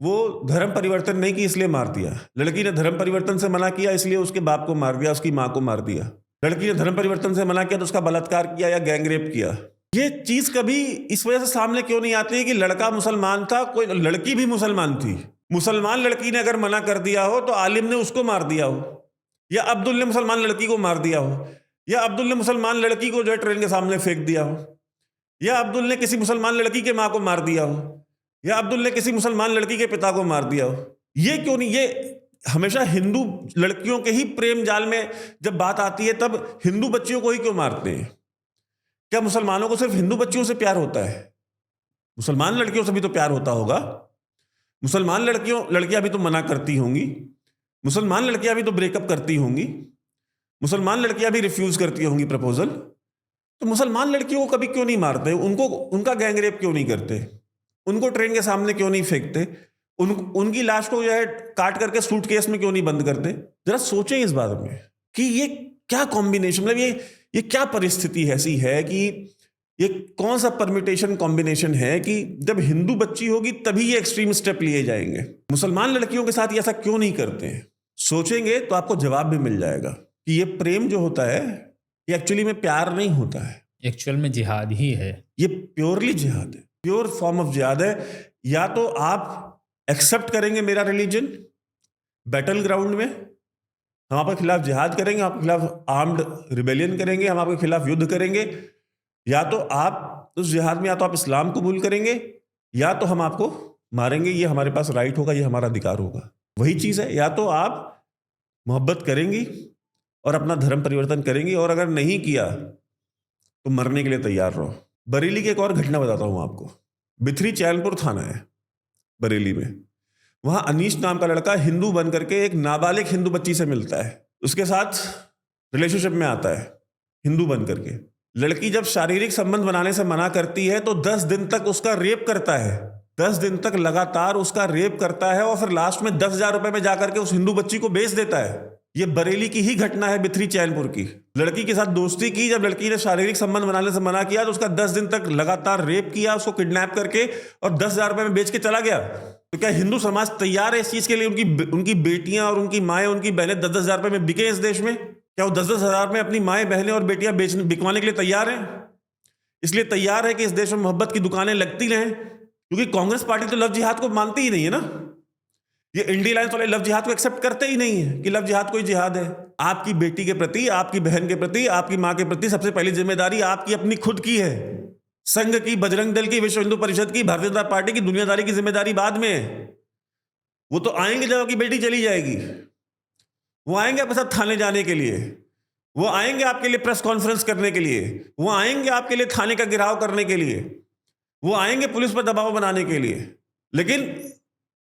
वो धर्म परिवर्तन नहीं की इसलिए मार दिया, लड़की ने धर्म परिवर्तन से मना किया इसलिए उसके बाप को मार दिया, उसकी माँ को मार दिया, लड़की ने धर्म परिवर्तन से मना किया तो उसका बलात्कार किया या गैंगरेप किया। ये चीज कभी इस वजह से सामने क्यों नहीं आती है कि लड़का मुसलमान था, कोई लड़की भी मुसलमान थी। मुसलमान लड़की ने अगर मना कर दिया हो तो आलिम ने उसको मार दिया हो, या अब्दुल ने मुसलमान लड़की को मार दिया हो, या अब्दुल ने मुसलमान लड़की को जो है ट्रेन के सामने फेंक दिया हो, या अब्दुल ने किसी मुसलमान लड़की के माँ को मार दिया हो, या अब्दुल ने किसी मुसलमान लड़की के पिता को मार दिया हो। ये क्यों नहीं? ये हमेशा हिंदू लड़कियों के ही प्रेम जाल में जब बात आती है तब हिंदू बच्चियों को ही क्यों मारते हैं? क्या मुसलमानों को सिर्फ हिंदू बच्चियों से प्यार होता है? मुसलमान लड़कियों से भी तो प्यार होता होगा। मुसलमान लड़कियां भी तो मना करती होंगी, मुसलमान लड़कियां भी तो ब्रेकअप करती होंगी, मुसलमान लड़कियां भी रिफ्यूज करती होंगी प्रपोजल। तो मुसलमान लड़कियों को कभी क्यों नहीं मारते? उनका गैंगरेप क्यों नहीं करते? उनको ट्रेन के सामने क्यों नहीं फेंकते? उनकी लाश को जो है काट करके सूटकेस में क्यों नहीं बंद करते? जरा सोचें इस बारे में कि ये क्या कॉम्बिनेशन, मतलब ये क्या परिस्थिति ऐसी है कि ये कौन सा परम्यूटेशन कॉम्बिनेशन है कि जब हिंदू बच्ची होगी तभी ये एक्सट्रीम स्टेप लिए जाएंगे। मुसलमान लड़कियों के साथ ये ऐसा क्यों नहीं करते हैं? सोचेंगे तो आपको जवाब भी मिल जाएगा कि ये प्रेम जो होता है ये एक्चुअली में प्यार नहीं होता है, एक्चुअल में जिहाद ही है। ये प्योरली जिहाद है, प्योर फॉर्म ऑफ जिहाद है। या तो आप एक्सेप्ट करेंगे मेरा रिलीजन बैटल ग्राउंड में हम आपके खिलाफ जिहाद करेंगे, आपके खिलाफ आर्म्ड रिबेलियन करेंगे, हम आपके खिलाफ युद्ध करेंगे, या तो आप उस जिहाद में या तो आप इस्लाम कबूल करेंगे या तो हम आपको मारेंगे। ये हमारे पास राइट होगा, ये हमारा अधिकार होगा। वही चीज़ है, या तो आप मोहब्बत करेंगी और अपना धर्म परिवर्तन करेंगी, और अगर नहीं किया तो मरने के लिए तैयार रहो। बरेली की एक और घटना बताता हूँ आपको। बिथरी चैनपुर थाना है बरेली में। वहाँ अनीश नाम का लड़का हिंदू बन करके एक नाबालिग हिंदू बच्ची से मिलता है, उसके साथ रिलेशनशिप में आता है हिंदू बन करके। लड़की जब शारीरिक संबंध बनाने से मना करती है तो 10 दिन तक उसका रेप करता है, 10 दिन तक लगातार उसका रेप करता है, और फिर लास्ट में 10,000 रुपए में जाकर के उस हिंदू बच्ची को बेच देता है। ये बरेली की ही घटना है, बिथरी चैनपुर की। लड़की के साथ दोस्ती की, जब लड़की ने शारीरिक संबंध बनाने से मना किया तो उसका 10 दिन तक लगातार रेप किया, उसको किडनैप करके, और 10,000 रुपए में बेच के चला गया। तो क्या हिंदू समाज तैयार है इस चीज के लिए? उनकी बेटियां और उनकी माएँ, उनकी बहनें 10,000 रुपए में बिके इस देश में? क्या वो 10,000 हजार में अपनी माएँ, बहनें और बेटियां बिकवाने के लिए तैयार हैं? इसलिए तैयार है कि इस देश में मोहब्बत की दुकानें लगती रहें, क्योंकि कांग्रेस पार्टी तो लव जिहाद को मानती ही नहीं है ना। ये इंडिया अलायंस वाले लव जिहाद को एक्सेप्ट करते ही नहीं है कि लव जिहाद कोई जिहाद है। आपकी बेटी के प्रति, आपकी बहन के प्रति, आपकी माँ के प्रति सबसे पहली जिम्मेदारी आपकी अपनी खुद की है। संघ की, बजरंग दल की, विश्व हिंदू परिषद की, भारतीय जनता पार्टी की, दुनियादारी की जिम्मेदारी बाद में है। वो तो आएंगे जब आपकी बेटी चली जाएगी, वो आएंगे आपके साथ थाने जाने के लिए, वो आएंगे आपके लिए प्रेस कॉन्फ्रेंस करने के लिए, वो आएंगे आपके लिए थाने का घेराव करने के लिए, वो आएंगे पुलिस पर दबाव बनाने के लिए। लेकिन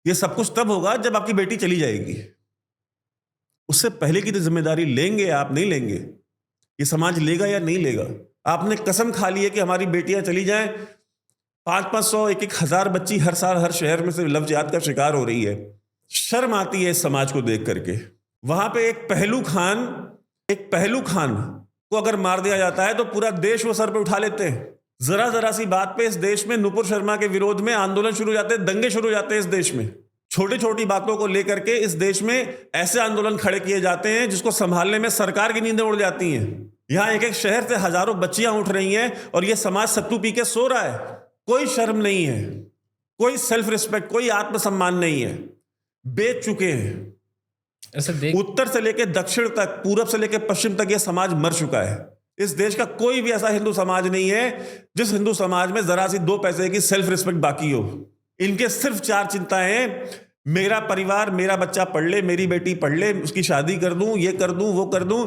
ये सब कुछ तब होगा जब आपकी बेटी चली जाएगी। उससे पहले की तो जिम्मेदारी लेंगे आप, नहीं लेंगे? ये समाज लेगा या नहीं लेगा? आपने कसम खा ली है कि हमारी बेटियां चली जाएं। 500-500, 1,000 बच्ची हर साल हर शहर में से लव जिहाद का शिकार हो रही है। शर्म आती है इस समाज को देख करके। वहां पे एक पहलू खान को अगर मार दिया जाता है तो पूरा देश वो सर पे उठा लेते हैं। जरा जरा सी बात पे इस देश में नुपुर शर्मा के विरोध में आंदोलन शुरू हो जाते हैं, दंगे शुरू हो जाते हैं इस देश में। छोटी छोटी बातों को लेकर के इस देश में ऐसे आंदोलन खड़े किए जाते हैं जिसको संभालने में सरकार की नींदें उड़ जाती हैं। यहां एक एक शहर से हजारों बच्चियां उठ रही हैं और यह समाज सत्तू पी के सो रहा है। कोई शर्म नहीं है, कोई सेल्फ रिस्पेक्ट, कोई आत्मसम्मान नहीं है। बेच चुके हैं। ऐसे उत्तर से लेकर दक्षिण तक, पूरब से लेकर पश्चिम तक यह समाज मर चुका है। इस देश का कोई भी ऐसा हिंदू समाज नहीं है जिस हिंदू समाज में जरा सी 2 पैसे की सेल्फ रिस्पेक्ट बाकी हो। इनके सिर्फ 4 चिंताएं हैं, मेरा परिवार, मेरा बच्चा पढ़ ले, मेरी बेटी पढ़ ले, उसकी शादी कर दूं, ये कर दूं, वो कर दूं,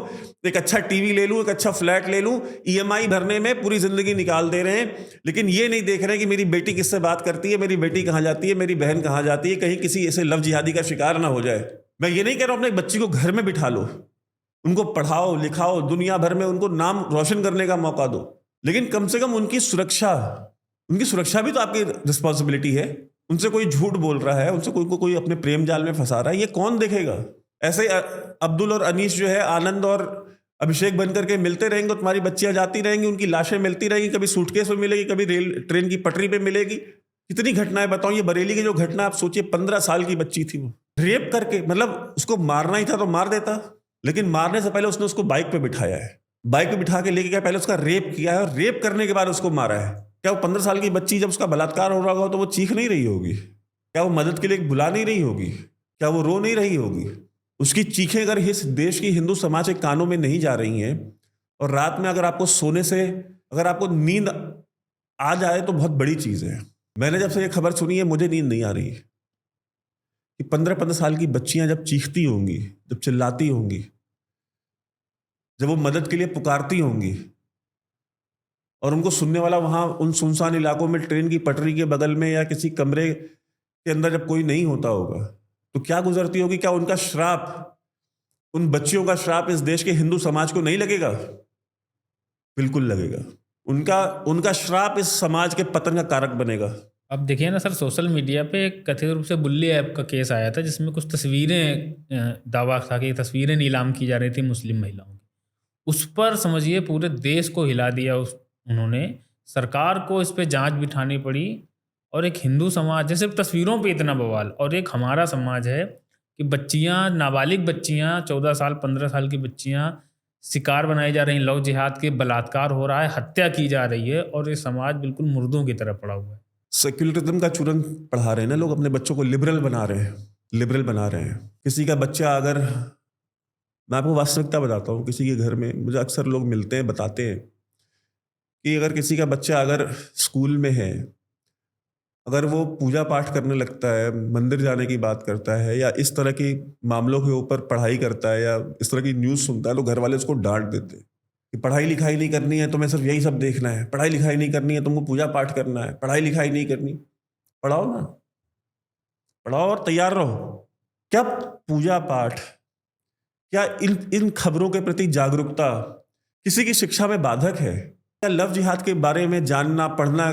एक अच्छा टीवी ले लूं, एक अच्छा फ्लैट ले लूं। ईएमआई भरने में पूरी जिंदगी निकाल दे रहे हैं, लेकिन ये नहीं देख रहे कि मेरी बेटी किससे बात करती है, मेरी बेटी कहाँ जाती है, मेरी बहन कहाँ जाती है, कहीं किसी ऐसे लव जिहादी का शिकार ना हो जाए। मैं ये नहीं कह रहा हूं अपने बच्ची को घर में बिठा लो, उनको पढ़ाओ लिखाओ, दुनिया भर में उनको नाम रोशन करने का मौका दो, लेकिन कम से कम उनकी सुरक्षा भी तो आपकी रिस्पॉन्सिबिलिटी है। उनसे कोई झूठ बोल रहा है, उनसे कोई अपने प्रेम जाल में फंसा रहा है, ये कौन देखेगा? ऐसे अब्दुल और अनीश जो है आनंद और अभिषेक बनकर के मिलते रहेंगे, तुम्हारी बच्चियां जाती रहेंगी, उनकी लाशें मिलती रहेंगी, कभी सूटकेस में मिलेगी, कभी ट्रेन की पटरी पे मिलेगी। कितनी घटनाएं बताऊं। ये बरेली की जो घटना आप सोचिए, 15 साल की बच्ची थी, वो रेप करके, मतलब उसको मारना ही था तो मार देता, लेकिन मारने से पहले उसने उसको बाइक पे बिठाया है, बाइक पे बिठा के लेके गया, पहले उसका रेप किया है और रेप करने के बाद उसको मारा है। क्या वो 15 साल की बच्ची जब उसका बलात्कार हो रहा होगा तो वो चीख नहीं रही होगी? क्या वो मदद के लिए बुला नहीं रही होगी? क्या वो रो नहीं रही होगी? उसकी चीखें अगर इस देश की हिंदू समाज के कानों में नहीं जा रही हैं, और रात में अगर आपको सोने से, अगर आपको नींद आ जाए तो बहुत बड़ी चीज है। मैंने जब से ये खबर सुनी है मुझे नींद नहीं आ रही कि 15-15 साल की बच्चियां जब चीखती होंगी, जब चिल्लाती होंगी, जब वो मदद के लिए पुकारती होंगी, और उनको सुनने वाला वहां उन सुनसान इलाकों में ट्रेन की पटरी के बगल में या किसी कमरे के अंदर जब कोई नहीं होता होगा, तो क्या गुजरती होगी? क्या उनका श्राप, उन बच्चियों का श्राप इस देश के हिंदू समाज को नहीं लगेगा? बिल्कुल लगेगा। उनका श्राप इस समाज के पतन का कारक बनेगा। अब देखिए ना सर, सोशल मीडिया पे एक कथित रूप से बुल्ली ऐप का केस आया था, जिसमें कुछ तस्वीरें, दावा था कि तस्वीरें नीलाम की जा रही थी मुस्लिम महिलाओं की। उस पर समझिए पूरे देश को हिला दिया उन्होंने। सरकार को इस पे जांच बिठानी पड़ी, और एक हिंदू समाज जैसे तस्वीरों पे इतना बवाल, और एक हमारा समाज है कि बच्चियां, नाबालिग बच्चियां, 14 साल 15 साल की बच्चियां शिकार बनाई जा रही हैं, लव जिहाद के, बलात्कार हो रहा है, हत्या की जा रही है, और ये समाज बिल्कुल मुर्दों की तरह पड़ा हुआ है। सेक्युलरिज्म का चूरन पढ़ा रहे हैं ना लोग, अपने बच्चों को लिबरल बना रहे हैं। लिबरल बना रहे हैं। किसी का बच्चा अगर, मैं आपको वास्तविकता बताता हूँ, किसी के घर में मुझे अक्सर लोग मिलते हैं, बताते हैं कि अगर किसी का बच्चा अगर स्कूल में है, अगर वो पूजा पाठ करने लगता है, मंदिर जाने की बात करता है, या इस तरह की मामलों के ऊपर पढ़ाई करता है, या इस तरह की न्यूज़ सुनता है, तो घर वाले उसको डांट देते हैं कि पढ़ाई लिखाई नहीं करनी है, तुम्हें सिर्फ यही सब देखना है, पढ़ाई लिखाई नहीं करनी है, तुमको पूजा पाठ करना है, पढ़ाई लिखाई नहीं करनी। पढ़ाओ ना, पढ़ाओ और तैयार रहो। क्या पूजा पाठ, क्या इन खबरों के प्रति जागरूकता किसी की शिक्षा में बाधक है? क्या लव जिहाद के बारे में जानना, पढ़ना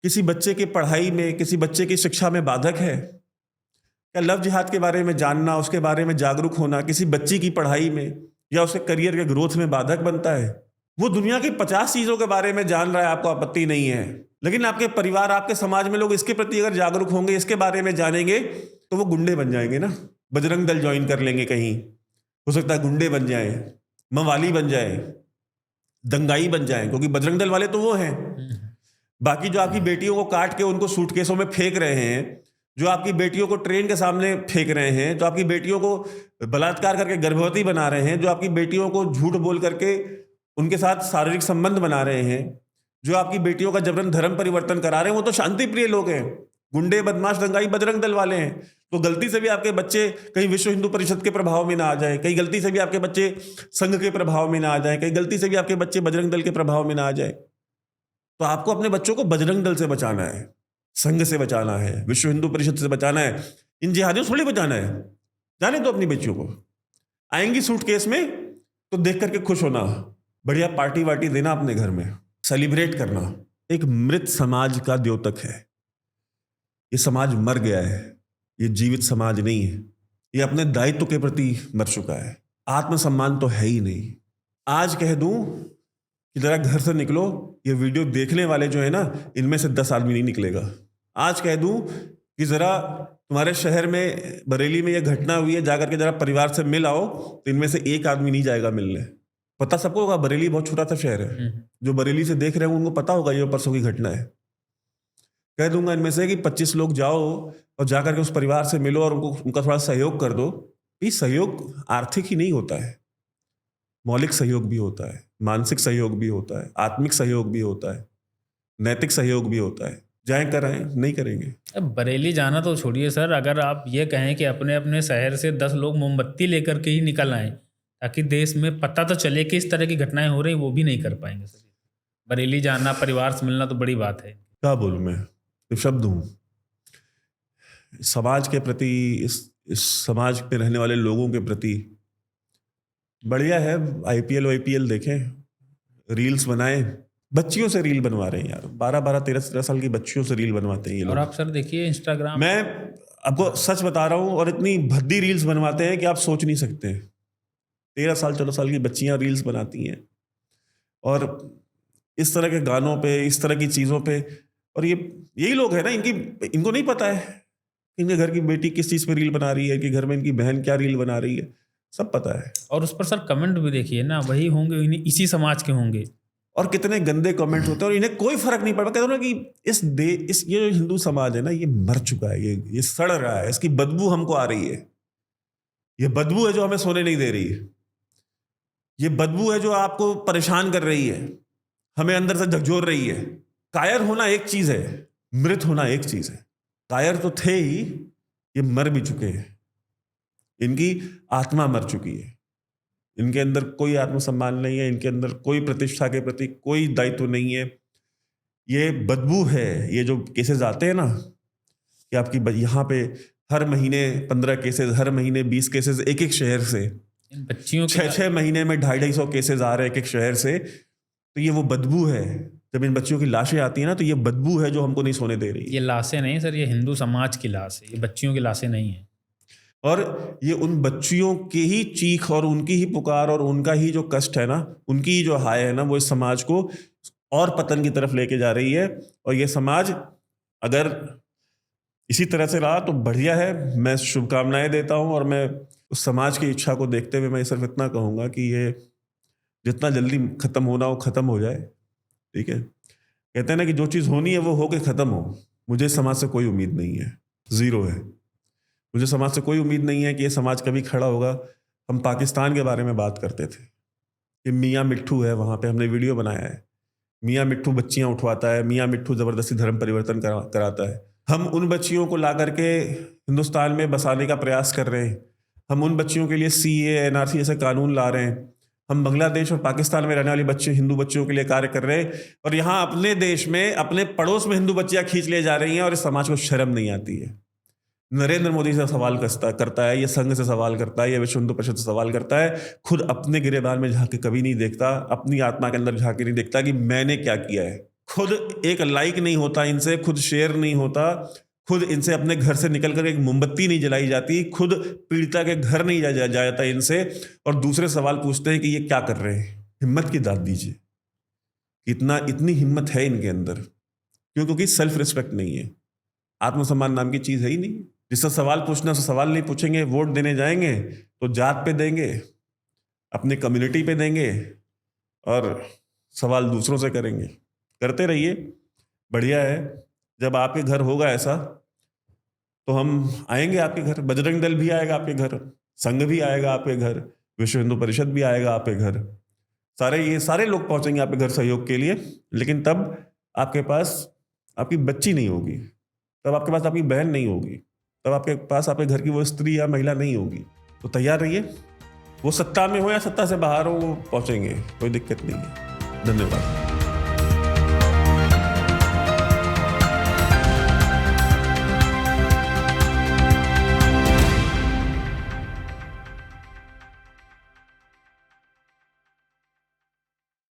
किसी बच्चे की पढ़ाई में, किसी बच्चे की शिक्षा में बाधक है? क्या लव जिहाद के बारे में जानना, उसके बारे में जागरूक होना किसी बच्ची की पढ़ाई में या उसके करियर के ग्रोथ में बाधक बनता है? वो दुनिया की 50 चीजों के बारे में जान रहा है, आपको आपत्ति नहीं है, लेकिन आपके परिवार, आपके समाज में लोग इसके प्रति अगर जागरूक होंगे, इसके बारे में जानेंगे, तो वो गुंडे बन जाएंगे ना, बजरंग दल ज्वाइन कर लेंगे, कहीं हो सकता है गुंडे बन जाएं, मवाली बन जाएं, दंगाई बन जाएं, क्योंकि बजरंग दल वाले तो वो हैं। बाकी जो आपकी बेटियों को काट के उनको सूटकेसों में फेंक रहे हैं, जो आपकी बेटियों को ट्रेन के सामने फेंक रहे हैं, जो आपकी बेटियों को बलात्कार करके गर्भवती बना रहे हैं, जो आपकी बेटियों को झूठ बोल करके उनके साथ शारीरिक संबंध बना रहे हैं, जो आपकी बेटियों का जबरन धर्म परिवर्तन करा रहे हैं, वो तो शांति प्रिय लोग हैं। गुंडे, बदमाश, दंगाई बजरंग दल वाले हैं। तो गलती से भी आपके बच्चे कहीं विश्व हिंदू परिषद के प्रभाव में ना आ जाए, कहीं गलती से भी आपके बच्चे संघ के प्रभाव में ना आ जाए, कहीं गलती से भी आपके बच्चे बजरंग दल के प्रभाव में ना आ जाए, तो आपको अपने बच्चों को बजरंग दल से बचाना है, संघ से बचाना है, विश्व हिंदू परिषद से बचाना है, इन जिहादियों से थोड़ी बचाना है। जाने दो अपनी बच्चियों को, आएंगी सूटकेस में तो देख करके खुश होना, बढ़िया पार्टी वार्टी देना अपने घर में, सेलिब्रेट करना। एक मृत समाज का द्योतक है ये समाज, मर गया है, ये जीवित समाज नहीं है, ये अपने दायित्व के प्रति मर चुका है। आत्मसम्मान तो है ही नहीं। आज कह दूं कि जरा घर से निकलो, ये वीडियो देखने वाले जो है ना, इनमें से 10 आदमी नहीं निकलेगा। आज कह दूं कि जरा तुम्हारे शहर में बरेली में ये घटना हुई है, जाकर के जरा परिवार से मिल आओ, तो इनमें से एक आदमी नहीं जाएगा मिलने। पता सबको होगा, बरेली बहुत छोटा सा शहर है, जो बरेली से देख रहे हैं उनको पता होगा ये परसों की घटना है। कह दूंगा इनमें से कि 25 लोग जाओ और जाकर के उस परिवार से मिलो और उनका थोड़ा सहयोग कर दो। ये सहयोग आर्थिक ही नहीं होता है, मौलिक सहयोग भी होता है, मानसिक सहयोग भी होता है, आत्मिक सहयोग भी होता है, नैतिक सहयोग भी होता है। जाएं कराएं, नहीं करेंगे। अब बरेली जाना तो छोड़िए सर, अगर आप ये कहें कि अपने अपने शहर से 10 लोग मोमबत्ती लेकर के ही निकल आएं ताकि देश में पता तो चले कि इस तरह की घटनाएं हो रही, वो भी नहीं कर पाएंगे सर। बरेली जाना, परिवार से मिलना तो बड़ी बात है। क्या बोलूं मैं, शब्द हूं समाज के प्रति, इस समाज पे रहने वाले लोगों के प्रति। बढ़िया है, IPL देखें, रील्स बनाएं, बच्चियों से रील बनवा रहे हैं यार, 12-12, 13-13 साल की बच्चियों से रील बनवाते हैं ये लोग। और आप सर देखिए इंस्टाग्राम, मैं आपको सच बता रहा हूं, और इतनी भद्दी रील्स बनवाते हैं कि आप सोच नहीं सकते। 13 साल 14 साल की बच्चियां रील्स बनाती हैं, और इस तरह के गानों पे, इस तरह की चीज़ों पे। और यही लोग हैं ना, इनको नहीं पता है इनके घर की बेटी किस चीज़ पे रील बना रही है, कि घर में इनकी बहन क्या रील बना रही है, सब पता है। और उस पर सर कमेंट भी देखिए ना, वही होंगे, इसी समाज के होंगे, और कितने गंदे कमेंट होते हैं, और इन्हें कोई फर्क नहीं पड़ता। कहते हो ना कि ये जो हिंदू समाज है ना, ये मर चुका है, ये सड़ रहा है, इसकी बदबू हमको आ रही है। ये बदबू है जो हमें सोने नहीं दे रही है, ये बदबू है जो आपको परेशान कर रही है, हमें अंदर से झकझोर रही है। कायर होना एक चीज है, मृत होना एक चीज है। कायर तो थे ही, ये मर भी चुके हैं, इनकी आत्मा मर चुकी है, इनके अंदर कोई आत्मसम्मान नहीं है, इनके अंदर कोई प्रतिष्ठा के प्रति कोई दायित्व नहीं है। ये बदबू है। ये जो केसेस आते हैं ना कि आपकी यहाँ पे हर महीने 15 केसेस, हर महीने 20 केसेस एक एक शहर से, इन बच्चियों 6 महीने में 250-250 केसेस आ रहे हैं एक एक शहर से, तो ये वो बदबू है। जब इन बच्चियों की लाशें आती हैं ना, तो ये बदबू है जो हमको नहीं सोने दे रही। ये लाशें नहीं सर, ये हिंदू समाज की लाश है, ये बच्चियों की लाशें नहीं है। और ये उन बच्चियों की ही चीख और उनकी ही पुकार और उनका ही जो कष्ट है ना, उनकी ही जो हाय है ना, वो इस समाज को और पतन की तरफ लेके जा रही है। और ये समाज अगर इसी तरह से रहा तो बढ़िया है, मैं शुभकामनाएं देता हूं। और मैं उस समाज की इच्छा को देखते हुए मैं सिर्फ इतना कहूंगा कि ये जितना जल्दी खत्म होना हो खत्म हो जाए, ठीक है। कहते हैं ना कि जो चीज़ होनी है वो हो के खत्म हो। मुझे समाज से कोई उम्मीद नहीं है, जीरो है। मुझे समाज से कोई उम्मीद नहीं है कि ये समाज कभी खड़ा होगा। हम पाकिस्तान के बारे में बात करते थे कि मियाँ मिट्ठू है, वहाँ पे हमने वीडियो बनाया है, मियाँ मिट्ठू बच्चियाँ उठवाता है, मियाँ मिट्ठू ज़बरदस्ती धर्म परिवर्तन कराता है। हम उन बच्चियों को ला करके हिंदुस्तान में बसाने का प्रयास कर रहे हैं। हम उन बच्चियों के लिए CA NRC जैसे कानून ला रहे हैं। हम बांग्लादेश और पाकिस्तान में रहने वाली बच्चे हिंदू बच्चियों के लिए कार्य कर रहे हैं, और यहाँ अपने देश में अपने पड़ोस में हिंदू बच्चियाँ खींच ले जा रही हैं, और इस समाज को शर्म नहीं आती है। नरेंद्र मोदी से सवाल करता है, ये संघ से सवाल करता है, ये विश्व हिंदू परिषद से सवाल करता है, खुद अपने गिरेबान में झांक के कभी नहीं देखता, अपनी आत्मा के अंदर झांक के नहीं देखता कि मैंने क्या किया है। खुद एक लाइक नहीं होता इनसे, खुद शेयर नहीं होता, खुद इनसे अपने घर से निकल कर एक मोमबत्ती नहीं जलाई जाती, खुद पीड़िता के घर नहीं जाता इनसे, और दूसरे सवाल पूछते हैं कि ये क्या कर रहे हैं। हिम्मत की दाद दीजिए। इतनी हिम्मत है इनके अंदर क्यों? क्योंकि सेल्फ रिस्पेक्ट नहीं है, आत्मसम्मान नाम की चीज़ है ही नहीं। जिससे सवाल पूछना से सवाल नहीं पूछेंगे, वोट देने जाएंगे तो जात पे देंगे, अपने कम्युनिटी पे देंगे, और सवाल दूसरों से करेंगे। करते रहिए, बढ़िया है। जब आपके घर होगा ऐसा तो हम आएंगे आपके घर, बजरंग दल भी आएगा आपके घर, संघ भी आएगा आपके घर, विश्व हिंदू परिषद भी आएगा आपके घर, सारे लोग पहुंचेंगे आपके घर सहयोग के लिए। लेकिन तब आपके पास आपकी बच्ची नहीं होगी, तब आपके पास आपकी बहन नहीं होगी, तब आपके पास आपके घर की वो स्त्री या महिला नहीं होगी। तो तैयार रहिए, वो सत्ता में हो या सत्ता से बाहर हो, वो पहुंचेंगे, कोई दिक्कत नहीं है। धन्यवाद।